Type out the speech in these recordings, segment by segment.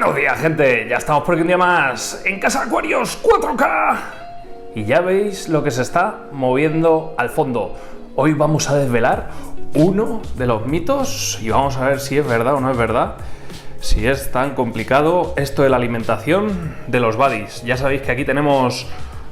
Buenos días, gente, ya estamos por aquí un día más en Casa Acuarios 4K y ya veis lo que se está moviendo al fondo. Hoy vamos a desvelar uno de los mitos y vamos a ver si es verdad o no es verdad, si es tan complicado esto de la alimentación de los buddies. Ya sabéis que aquí tenemos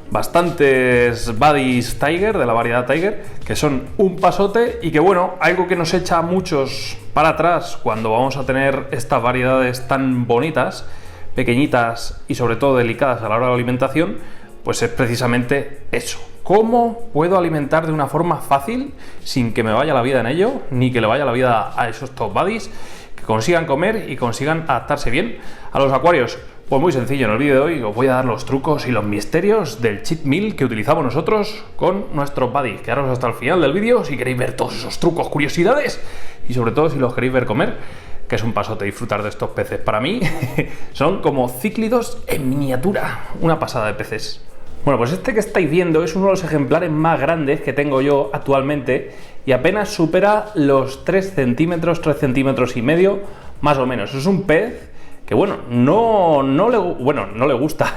bastantes buddies Tiger, de la variedad Tiger, que son un pasote y que bueno, algo que nos echa a muchos para atrás cuando vamos a tener estas variedades tan bonitas, pequeñitas y sobre todo delicadas a la hora de la alimentación, pues es precisamente eso. ¿Cómo puedo alimentar de una forma fácil sin que me vaya la vida en ello, ni que le vaya la vida a esos top buddies, que consigan comer y consigan adaptarse bien a los acuarios? Pues muy sencillo, en el vídeo de hoy os voy a dar los trucos y los misterios del cheat meal que utilizamos nosotros con nuestros buddies. Quedaros hasta el final del vídeo si queréis ver todos esos trucos, curiosidades y sobre todo si los queréis ver comer, que es un pasote disfrutar de estos peces. Para mí son como cíclidos en miniatura, una pasada de peces. Bueno, pues este que estáis viendo es uno de los ejemplares más grandes que tengo yo actualmente y apenas supera los 3 centímetros, 3 centímetros y medio más o menos. Es un pez que bueno, no le gusta,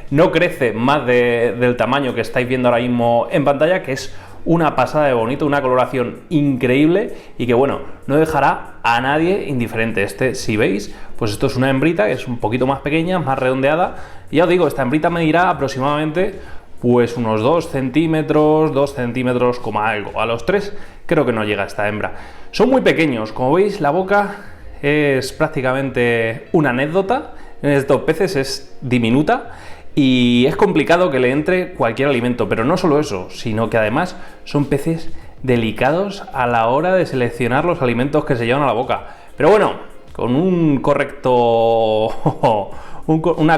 no crece más del tamaño que estáis viendo ahora mismo en pantalla, que es una pasada de bonito, una coloración increíble y que bueno, no dejará a nadie indiferente. Este, si veis, pues esto es una hembrita que es un poquito más pequeña, más redondeada, y ya os digo, esta hembrita medirá aproximadamente pues unos 2 centímetros como algo. A los 3 creo que no llega esta hembra. Son muy pequeños, como veis la boca es prácticamente una anécdota. En estos peces es diminuta y es complicado que le entre cualquier alimento, pero no solo eso, sino que además son peces delicados a la hora de seleccionar los alimentos que se llevan a la boca. Pero bueno, con una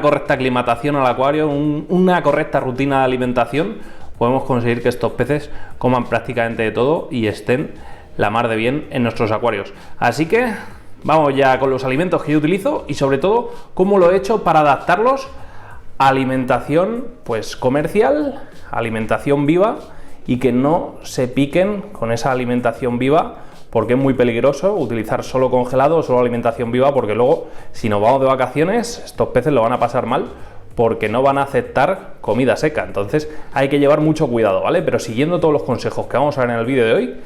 correcta aclimatación al acuario, una correcta rutina de alimentación, podemos conseguir que estos peces coman prácticamente de todo y estén la mar de bien en nuestros acuarios. Así que vamos ya con los alimentos que yo utilizo y sobre todo cómo lo he hecho para adaptarlos a alimentación pues comercial, alimentación viva, y que no se piquen con esa alimentación viva, porque es muy peligroso utilizar solo congelado o solo alimentación viva, porque luego si nos vamos de vacaciones estos peces lo van a pasar mal porque no van a aceptar comida seca. Entonces hay que llevar mucho cuidado, ¿vale? Pero siguiendo todos los consejos que vamos a ver en el vídeo de hoy,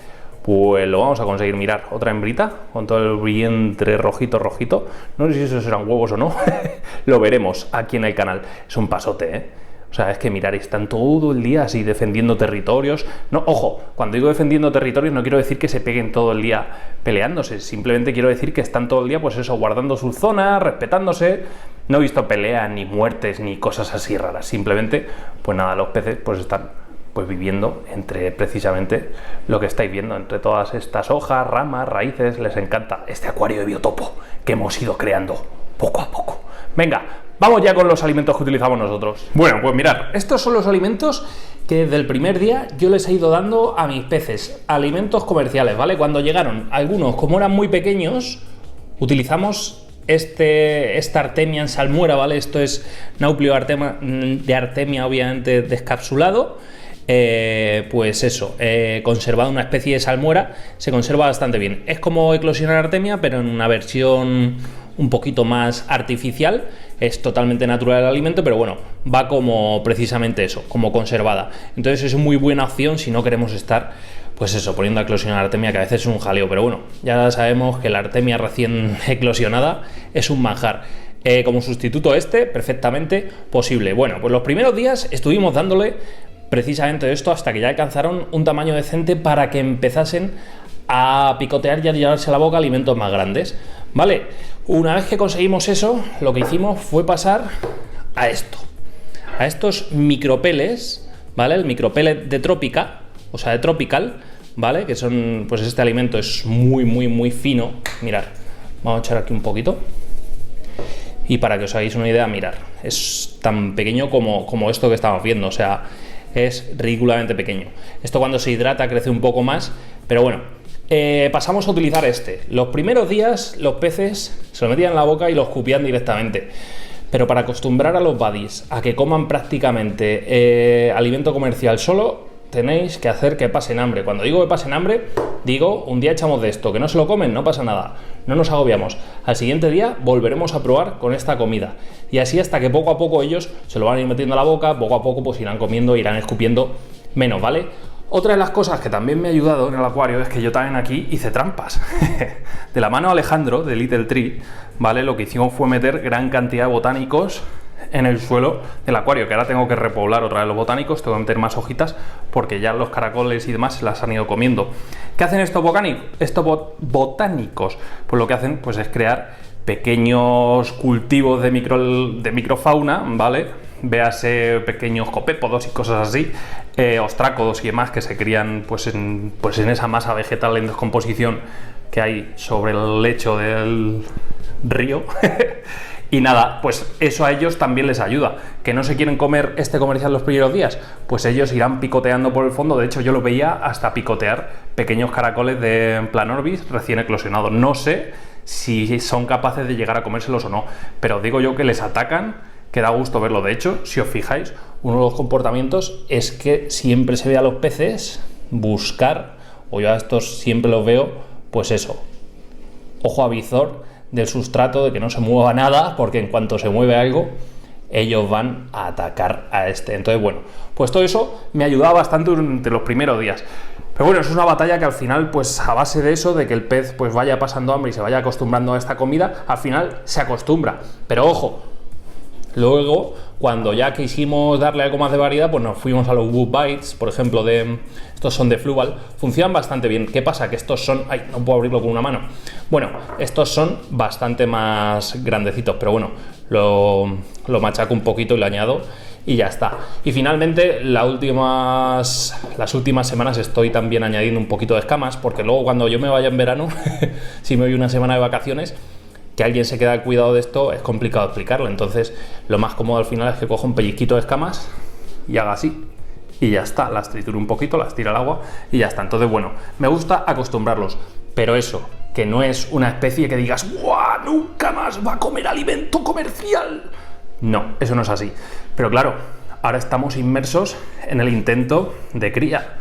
pues lo vamos a conseguir. Mirar, otra hembrita con todo el vientre rojito. No sé si esos serán huevos o no. Lo veremos aquí en el canal. Es un pasote, ¿eh? O sea, es que mirar, están todo el día así defendiendo territorios. No, ojo, cuando digo defendiendo territorios no quiero decir que se peguen todo el día peleándose. Simplemente quiero decir que están todo el día, pues eso, guardando su zona, respetándose. No he visto peleas, ni muertes, ni cosas así raras. Simplemente, pues nada, los peces pues están pues viviendo entre precisamente lo que estáis viendo, entre todas estas hojas, ramas, raíces. Les encanta este acuario de biotopo que hemos ido creando poco a poco. Venga, vamos ya con los alimentos que utilizamos nosotros. Bueno, pues mirad, estos son los alimentos que desde el primer día yo les he ido dando a mis peces, alimentos comerciales, ¿vale? Cuando llegaron algunos, como eran muy pequeños, utilizamos esta artemia en salmuera, ¿vale? Esto es Nauplio de artemia, obviamente descapsulado. Pues eso, conservado una especie de salmuera, se conserva bastante bien. Es como eclosionar artemia, pero en una versión un poquito más artificial. Es totalmente natural el alimento, pero bueno, va como precisamente eso, como conservada. Entonces es muy buena opción si no queremos estar, pues eso, poniendo a eclosionar artemia, que a veces es un jaleo, pero bueno, ya sabemos que la artemia recién eclosionada es un manjar. Como sustituto perfectamente posible. Bueno, pues los primeros días estuvimos dándole precisamente esto hasta que ya alcanzaron un tamaño decente para que empezasen a picotear y a llevarse a la boca alimentos más grandes, ¿vale? Una vez que conseguimos eso, lo que hicimos fue pasar a estos micropeles, ¿vale? El micropellet de Trópica, o sea, de Tropical, ¿vale? Que son, pues este alimento es muy fino. Mirad, vamos a echar aquí un poquito. Y para que os hagáis una idea, mirad, es tan pequeño como esto que estamos viendo, o sea, es ridículamente pequeño. Esto cuando se hidrata crece un poco más, pero bueno, pasamos a utilizar Los primeros días los peces se lo metían en la boca y los escupían directamente, pero para acostumbrar a los buddies a que coman prácticamente alimento comercial solo, tenéis que hacer que pasen hambre. Cuando digo que pasen hambre, digo un día echamos de esto, que no se lo comen, no pasa nada, no nos agobiamos. Al siguiente día volveremos a probar con esta comida. Y así hasta que poco a poco ellos se lo van a ir metiendo a la boca, poco a poco pues irán comiendo, irán escupiendo menos, ¿vale? Otra de las cosas que también me ha ayudado en el acuario es que yo también aquí hice trampas. De la mano de Alejandro, de Little Tree, ¿vale? Lo que hicimos fue meter gran cantidad de botánicos en el suelo del acuario, que ahora tengo que repoblar otra vez los botánicos, tengo que meter más hojitas porque ya los caracoles y demás se las han ido comiendo. ¿Qué hacen estos botánicos? Pues lo que hacen pues es crear pequeños cultivos de microfauna, ¿vale? Véase pequeños copépodos y cosas así, ostrácodos y demás que se crían pues en esa masa vegetal en descomposición que hay sobre el lecho del río. Y nada, pues eso a ellos también les ayuda. ¿Que no se quieren comer este comercial los primeros días? Pues ellos irán picoteando por el fondo. De hecho, yo lo veía hasta picotear pequeños caracoles de Planorbis recién eclosionados. No sé si son capaces de llegar a comérselos o no, pero digo yo que les atacan, que da gusto verlo. De hecho, si os fijáis, uno de los comportamientos es que siempre se ve a los peces buscar, o yo a estos siempre los veo, pues eso, ojo a visor del sustrato, de que no se mueva nada, porque en cuanto se mueve algo, ellos van a atacar a este. Entonces, bueno, pues todo eso me ayudaba bastante durante los primeros días. Pero bueno, es una batalla que al final, pues a base de eso, de que el pez pues vaya pasando hambre y se vaya acostumbrando a esta comida, al final se acostumbra. Pero ojo, luego, cuando ya quisimos darle algo más de variedad, pues nos fuimos a los Wood Bites, por ejemplo, estos son de Fluval, funcionan bastante bien. ¿Qué pasa? Que estos son... ¡Ay! No puedo abrirlo con una mano. Bueno, estos son bastante más grandecitos, pero bueno, lo machaco un poquito y lo añado y ya está. Y finalmente, las últimas semanas estoy también añadiendo un poquito de escamas, porque luego cuando yo me vaya en verano, si me voy una semana de vacaciones, que alguien se queda al cuidado de esto es complicado explicarlo. Entonces lo más cómodo al final es que coja un pellizquito de escamas y haga así y ya está, las trituro un poquito, las tira al agua y ya está. Entonces bueno, me gusta acostumbrarlos, pero eso, que no es una especie que digas ¡guau! Nunca más va a comer alimento comercial. No, eso no es así. Pero claro, ahora estamos inmersos en el intento de cría.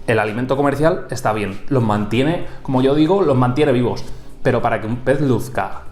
El alimento comercial está bien, los mantiene, como yo digo, los mantiene vivos. Pero para que un pez luzca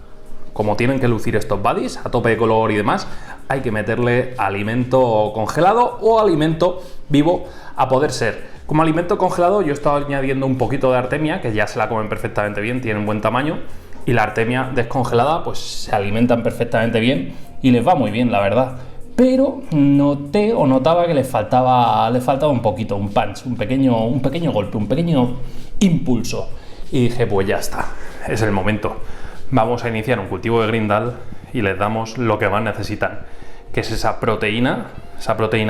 como tienen que lucir estos buddies, a tope de color y demás, hay que meterle alimento congelado o alimento vivo a poder ser. Como alimento congelado yo he estado añadiendo un poquito de artemia, que ya se la comen perfectamente bien, tienen buen tamaño, y la artemia descongelada pues se alimentan perfectamente bien y les va muy bien, la verdad. Pero notaba que les faltaba un poquito, un punch, un pequeño golpe, un pequeño impulso. Y dije, pues ya está, es el momento. Vamos a iniciar un cultivo de Grindal y les damos lo que más necesitan, que es esa proteína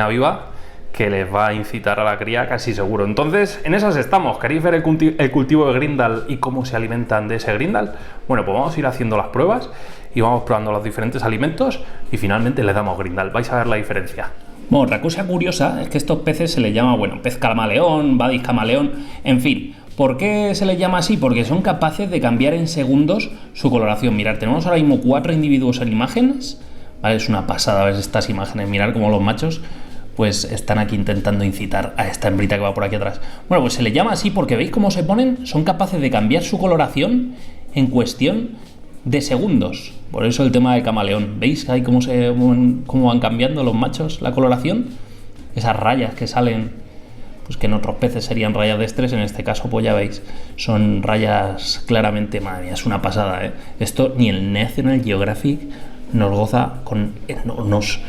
viva que les va a incitar a la cría casi seguro. Entonces, en esas estamos. ¿Queréis ver el cultivo de Grindal y cómo se alimentan de ese Grindal? Bueno, pues vamos a ir haciendo las pruebas y vamos probando los diferentes alimentos y finalmente les damos Grindal. Vais a ver la diferencia. Bueno, otra cosa curiosa es que estos peces se les llama, pez camaleón, buddies camaleón, en fin. ¿Por qué se les llama así? Porque son capaces de cambiar en segundos su coloración. Mirad, tenemos ahora mismo 4 individuos en imágenes, ¿vale? Es una pasada ver estas imágenes, mirad cómo los machos pues están aquí intentando incitar a esta hembrita que va por aquí atrás. Bueno, pues se les llama así porque ¿veis cómo se ponen? Son capaces de cambiar su coloración en cuestión de segundos. Por eso el tema del camaleón. ¿Veis ahí cómo van cambiando los machos la coloración? Esas rayas que salen, pues que en otros peces serían rayas de estrés, en este caso pues ya veis, son rayas claramente, madre mía, es una pasada, ¿eh? Esto ni el National Geographic nos goza con... nos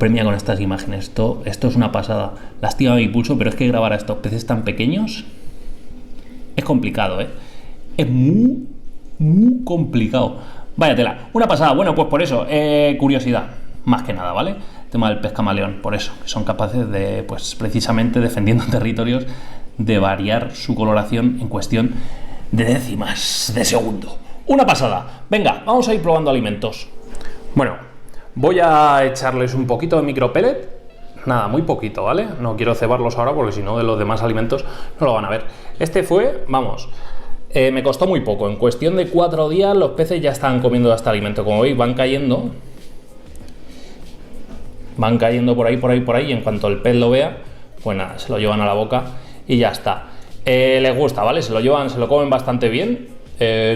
premia con estas imágenes. Esto es una pasada. Lástima mi pulso, pero es que grabar a estos peces tan pequeños es complicado, ¿eh? Es muy complicado. Vaya tela. Una pasada. Bueno, pues por eso, curiosidad, más que nada, ¿vale? El tema del pez camaleón, por eso, que son capaces de, pues precisamente defendiendo territorios, de variar su coloración en cuestión de décimas de segundo. Una pasada. Venga, vamos a ir probando alimentos. Bueno, voy a echarles un poquito de micropellet, nada, muy poquito, ¿vale? No quiero cebarlos ahora porque si no de los demás alimentos no lo van a ver. Este fue, me costó muy poco, en cuestión de 4 días los peces ya estaban comiendo este alimento. Como veis van cayendo por ahí, y en cuanto el pez lo vea, pues nada, se lo llevan a la boca y ya está. Les gusta, ¿vale? Se lo llevan, se lo comen bastante bien.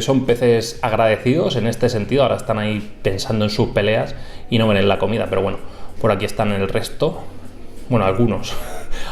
Son peces agradecidos en este sentido. Ahora están ahí pensando en sus peleas y no ven en la comida, pero bueno, por aquí están el resto. Bueno, algunos.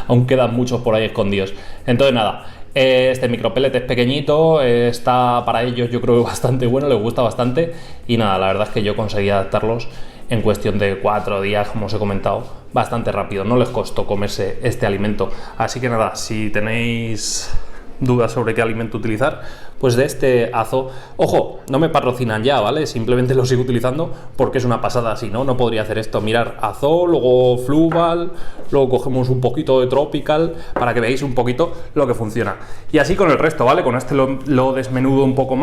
Aún quedan muchos por ahí escondidos. Entonces nada, este micropellet es pequeñito, está para ellos yo creo bastante bueno, les gusta bastante. Y nada, la verdad es que yo conseguí adaptarlos en cuestión de 4 días, como os he comentado, bastante rápido. No les costó comerse este alimento. Así que nada, si tenéis dudas sobre qué alimento utilizar, pues de este Azo, ojo, no me patrocinan ya, ¿vale? Simplemente lo sigo utilizando porque es una pasada, si no, no podría hacer esto. Mirar Azo, luego Fluval, luego cogemos un poquito de Tropical para que veáis un poquito lo que funciona. Y así con el resto, ¿vale? Con este lo desmenuzo un poco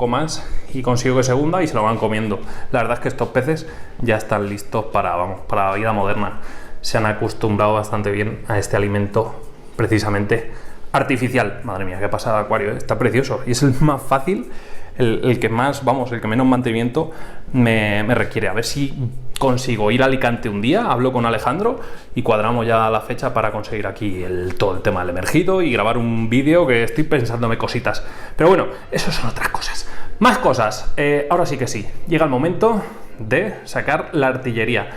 más y consigo que se hunda y se lo van comiendo. La verdad es que estos peces ya están listos para la vida moderna. Se han acostumbrado bastante bien a este alimento precisamente artificial. Madre mía, qué pasada de acuario, ¿eh? Está precioso y es el más fácil, el que más, el que menos mantenimiento me requiere. A ver si consigo ir a Alicante un día, hablo con Alejandro y cuadramos ya la fecha para conseguir aquí todo el tema del emergido y grabar un vídeo, que estoy pensándome cositas. Pero bueno, eso son otras cosas. Más cosas. Ahora sí que sí, llega el momento de sacar la artillería.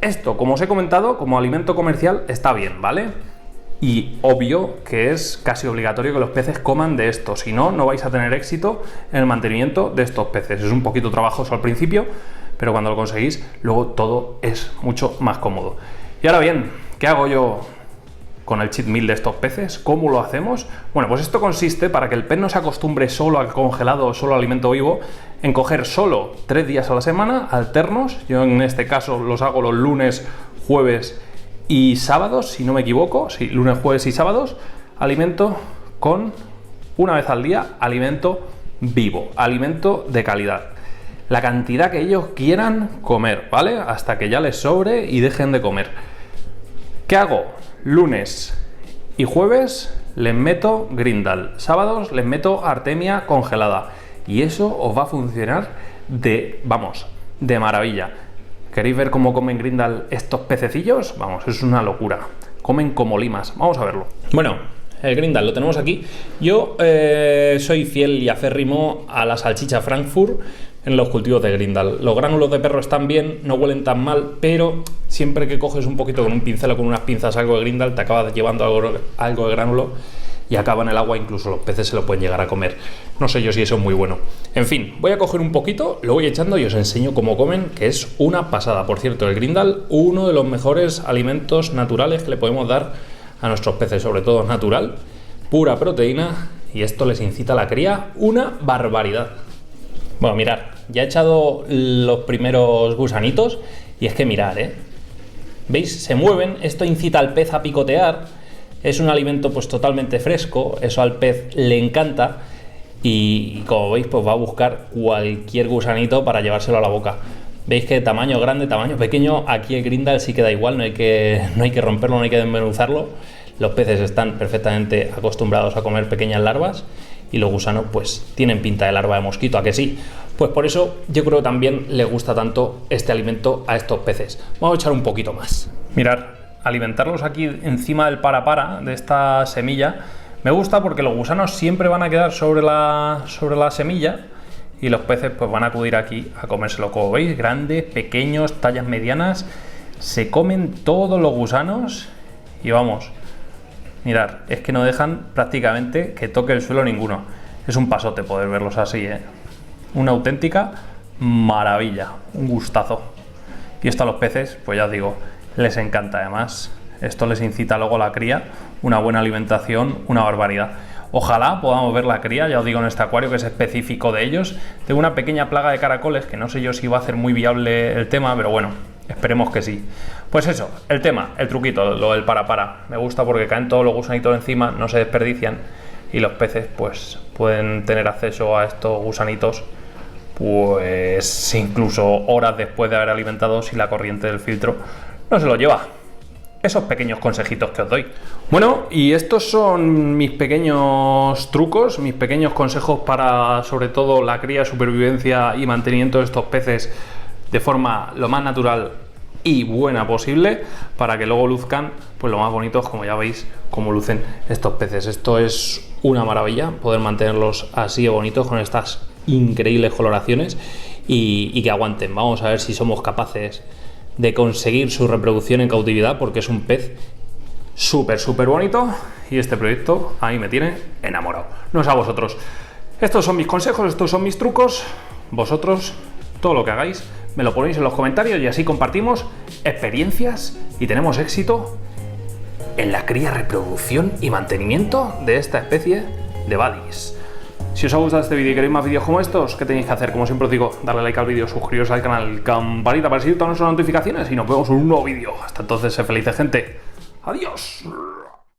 Esto, como os he comentado, como alimento comercial está bien, ¿vale? Y obvio que es casi obligatorio que los peces coman de esto, si no, no vais a tener éxito en el mantenimiento de estos peces. Es un poquito trabajoso al principio, pero cuando lo conseguís, luego todo es mucho más cómodo. Y ahora bien, ¿qué hago yo con el cheat meal de estos peces? ¿Cómo lo hacemos? Bueno, pues esto consiste, para que el pez no se acostumbre solo al congelado o solo al alimento vivo, en coger solo 3 días a la semana, alternos. Yo en este caso los hago los lunes, jueves y sábados, si no me equivoco, sí, lunes, jueves y sábados, alimento con, una vez al día, alimento vivo, alimento de calidad. La cantidad que ellos quieran comer, ¿vale? Hasta que ya les sobre y dejen de comer. ¿Qué hago? Lunes y jueves les meto Grindal, sábados les meto Artemia congelada. Y eso os va a funcionar de maravilla. ¿Queréis ver cómo comen Grindal estos pececillos? Vamos, es una locura. Comen como limas. Vamos a verlo. Bueno, el Grindal lo tenemos aquí. Yo soy fiel y aférrimo a la salchicha Frankfurt en los cultivos de Grindal. Los gránulos de perro están bien, no huelen tan mal, pero siempre que coges un poquito con un pincel o con unas pinzas algo de Grindal, te acabas llevando algo de gránulo y acaba en el agua, incluso los peces se lo pueden llegar a comer. No sé yo si eso es muy bueno. En fin, voy a coger un poquito, lo voy echando y os enseño cómo comen, que es una pasada. Por cierto, el Grindal, uno de los mejores alimentos naturales que le podemos dar a nuestros peces, sobre todo natural, pura proteína, y esto les incita a la cría una barbaridad. Bueno, mirad, ya he echado los primeros gusanitos y es que mirad, ¿veis? Se mueven, esto incita al pez a picotear. Es un alimento pues totalmente fresco, eso al pez le encanta y como veis pues va a buscar cualquier gusanito para llevárselo a la boca. Veis que tamaño grande, tamaño pequeño, aquí el Grindal sí queda igual, no hay que romperlo, no hay que desmenuzarlo. Los peces están perfectamente acostumbrados a comer pequeñas larvas y los gusanos pues tienen pinta de larva de mosquito, ¿a que sí? Pues por eso yo creo que también les gusta tanto este alimento a estos peces. Vamos a echar un poquito más. Mirad, alimentarlos aquí encima del para de esta semilla me gusta porque los gusanos siempre van a quedar sobre la semilla y los peces pues van a acudir aquí a comérselo. Como veis, grandes, pequeños, tallas medianas, se comen todos los gusanos y vamos, mirad, es que no dejan prácticamente que toque el suelo ninguno. Es un pasote poder verlos así, una auténtica maravilla, un gustazo. Y esto a los peces, pues ya os digo, les encanta. Además, esto les incita luego a la cría, una buena alimentación, una barbaridad. Ojalá podamos ver la cría, ya os digo, en este acuario que es específico de ellos. Tengo una pequeña plaga de caracoles que no sé yo si va a hacer muy viable el tema, pero bueno, esperemos que sí. Pues eso, el tema, el truquito, lo del para. Me gusta porque caen todos los gusanitos encima, no se desperdician y los peces pues pueden tener acceso a estos gusanitos pues incluso horas después de haber alimentado si la corriente del filtro no se lo lleva. Esos pequeños consejitos que os doy. Bueno, y estos son mis pequeños trucos, mis pequeños consejos para, sobre todo, la cría, supervivencia y mantenimiento de estos peces de forma lo más natural y buena posible para que luego luzcan pues lo más bonitos, como ya veis, como lucen estos peces. Esto es una maravilla poder mantenerlos así de bonitos con estas increíbles coloraciones y que aguanten. Vamos a ver si somos capaces de conseguir su reproducción en cautividad, porque es un pez súper bonito y este proyecto a mí me tiene enamorado. No sé a vosotros. Estos son mis consejos, estos son mis trucos. Vosotros, todo lo que hagáis, me lo ponéis en los comentarios y así compartimos experiencias y tenemos éxito en la cría, reproducción y mantenimiento de esta especie de buddies. Si os ha gustado este vídeo y queréis más vídeos como estos, ¿qué tenéis que hacer? Como siempre os digo, darle like al vídeo, suscribiros al canal, campanita para recibir todas nuestras notificaciones y nos vemos en un nuevo vídeo. Hasta entonces, sed felices, gente. ¡Adiós!